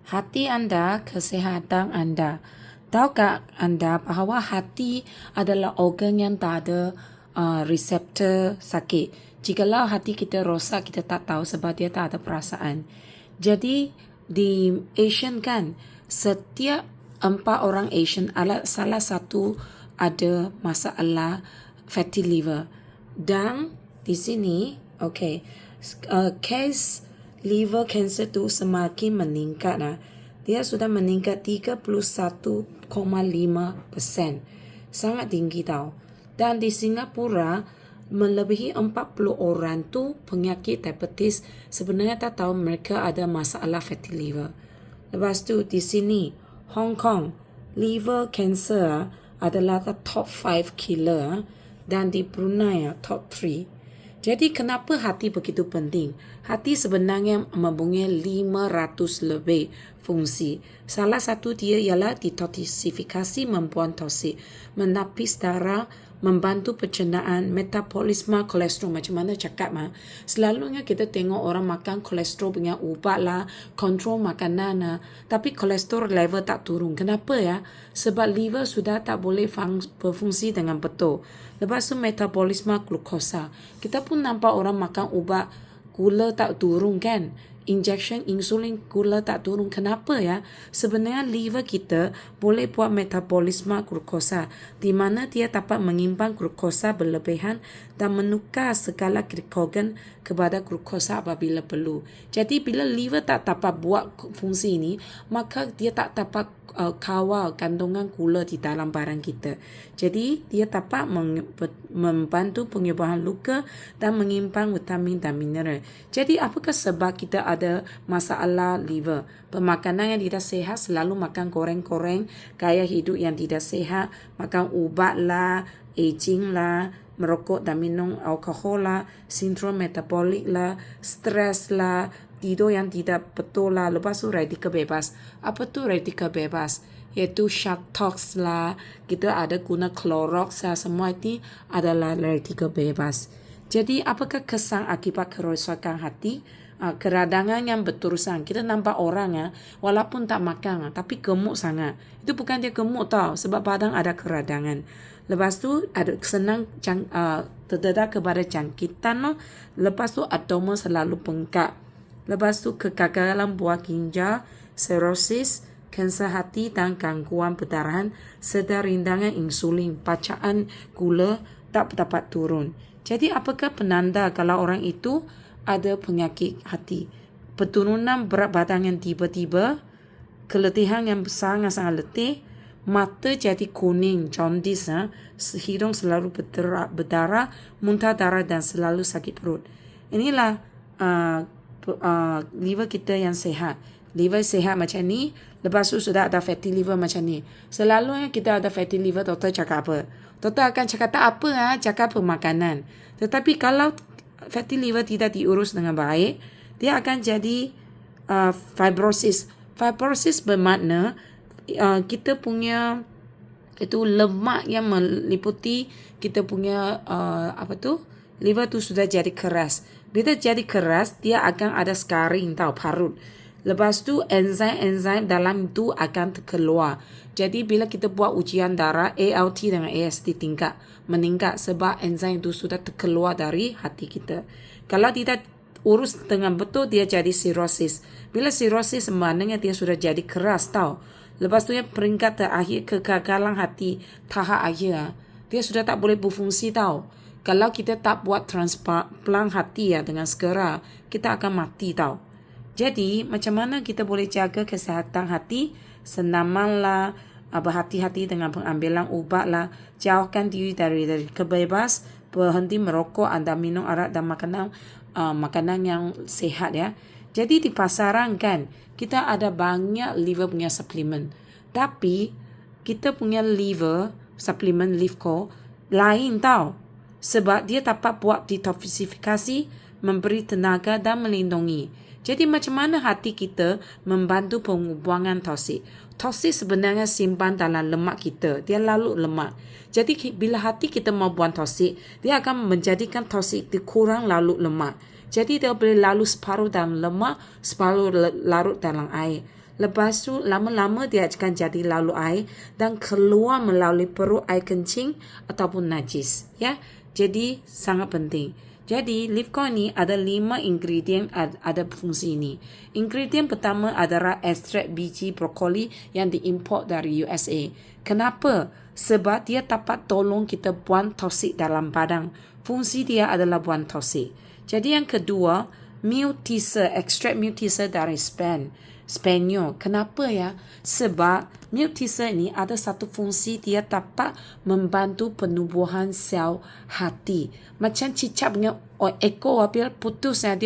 Hati Anda, kesehatan Anda. Tahukah Anda bahawa hati adalah organ yang tak ada reseptor sakit. Jikalau hati kita rosak, kita tak tahu sebab dia tak ada perasaan. Jadi di Asian kan, setiap 4 orang Asian salah satu ada masalah fatty liver. Dan di sini, case liver cancer tu semakin meningkat. Dia sudah meningkat 31,5%. Sangat tinggi tau. Dan di Singapura, melebihi 40 orang tu penyakit diabetes sebenarnya tak tahu mereka ada masalah fatty liver. Lepas tu di sini, Hong Kong, liver cancer adalah top 5 killer dan di Brunei top 3. Jadi kenapa hati begitu penting? Hati sebenarnya mempunyai 500 lebih fungsi. Salah satu dia ialah detoksifikasi, membuang toksik, menapis darah, membantu pencernaan, metabolisme kolesterol. Macam mana cakap selalunya kita tengok orang makan kolesterol punya ubat lah, kontrol makanan lah, tapi kolesterol level tak turun. Kenapa ya? Sebab liver sudah tak boleh berfungsi dengan betul. Lepas tu metabolisme glukosa. Kita pun nampak orang makan ubat gula tak turun kan? Injection insulin gula tak turun. Kenapa ya? Sebenarnya liver kita boleh buat metabolisme glukosa di mana dia dapat mengimbang glukosa berlebihan dan menukar segala glikogen kepada glukosa apabila perlu. Jadi bila liver tak dapat buat fungsi ini, maka dia tak dapat kawal kandungan gula di dalam barang kita. Jadi dia dapat membantu penyembuhan luka dan mengimbang vitamin dan mineral. Jadi apakah sebab kita ada masalah liver? Pemakanan yang tidak sehat, selalu makan goreng-goreng, gaya hidup yang tidak sehat, makan ubat lah, aging lah, merokok dan minum alkohol lah, sindrom metabolik lah, stres lah, tidur yang tidak betul lah. Lepas tu radikal bebas. Apa tu radikal bebas? Iaitu Shatox lah, kita ada guna Clorox lah, semua ini adalah radikal bebas. Jadi apakah kesan akibat kerosakan hati? Keradangan yang berterusan. Kita nampak orang walaupun tak makan tapi gemuk sangat. Itu bukan dia gemuk tau, sebab badan ada keradangan. Lepas tu ada senang terdedah kepada jangkitan. Lepas tu abdomen selalu bengkak. Lepas tu kegagalan buah ginjal, cirrhosis, kanser hati dan gangguan perdarahan serta rindangan insulin, bacaan gula tak dapat turun. Jadi apakah penanda kalau orang itu ada penyakit hati? Penurunan berat badan yang tiba-tiba, keletihan yang sangat-sangat letih, mata jadi kuning, jaundice, hidung selalu berdarah, muntah darah dan selalu sakit perut. Inilah liver kita yang sehat. Liver sehat macam ni, lepas tu sudah ada fatty liver macam ni. Selalunya kita ada fatty liver, doktor cakap apa? Doktor akan cakap tak apa, cakap pemakanan. Tetapi kalau fatty liver tidak diurus dengan baik, dia akan jadi fibrosis. Fibrosis bermakna kita punya itu lemak yang meliputi kita punya liver tu sudah jadi keras. Bila jadi keras, dia akan ada scarring parut. Lepas tu enzim dalam itu akan keluar. Jadi bila kita buat ujian darah, ALT dengan AST meningkat sebab enzim itu sudah terkeluar dari hati kita. Kalau tidak urus dengan betul, dia jadi cirrhosis. Bila cirrhosis maknanya dia sudah jadi keras Lepas tu yang peringkat terakhir, kegagalan hati tahap akhir. Dia sudah tak boleh berfungsi Kalau kita tak buat transplant hati dengan segera, kita akan mati Jadi macam mana kita boleh jaga kesihatan hati? Senaman lah, berhati-hati dengan pengambilan ubat lah, jauhkan diri dari kebebas, berhenti merokok, anda minum arak dan makanan yang sehat ya. Jadi di pasaran kan, kita ada banyak liver punya suplemen. Tapi kita punya liver suplemen Livco lain sebab dia dapat buat detoksifikasi, memberi tenaga dan melindungi. Jadi macam mana hati kita membantu pembuangan toksik? Toksik sebenarnya simpan dalam lemak kita. Dia lalu lemak. Jadi bila hati kita mau buang toksik, dia akan menjadikan toksik dikurang lalu lemak. Jadi dia boleh lalu separuh dalam lemak, separuh larut dalam air. Lepas tu lama-lama dia akan jadi lalu air dan keluar melalui perut air kencing ataupun najis. Ya, jadi sangat penting. Jadi leaf coin ni ada 5 ingredient ada fungsi ni. Ingredient pertama adalah ekstrak biji brokoli yang diimport dari USA. Kenapa? Sebab dia dapat tolong kita buang toksik dalam badan. Fungsi dia adalah buang toksik. Jadi yang kedua, milk teaser, ekstrak milk teaser dari Spanyol. Kenapa ya? Sebab milk teaser ini ada satu fungsi, dia dapat membantu penubuhan sel hati. Macam cicak punya ekor apabila putus dia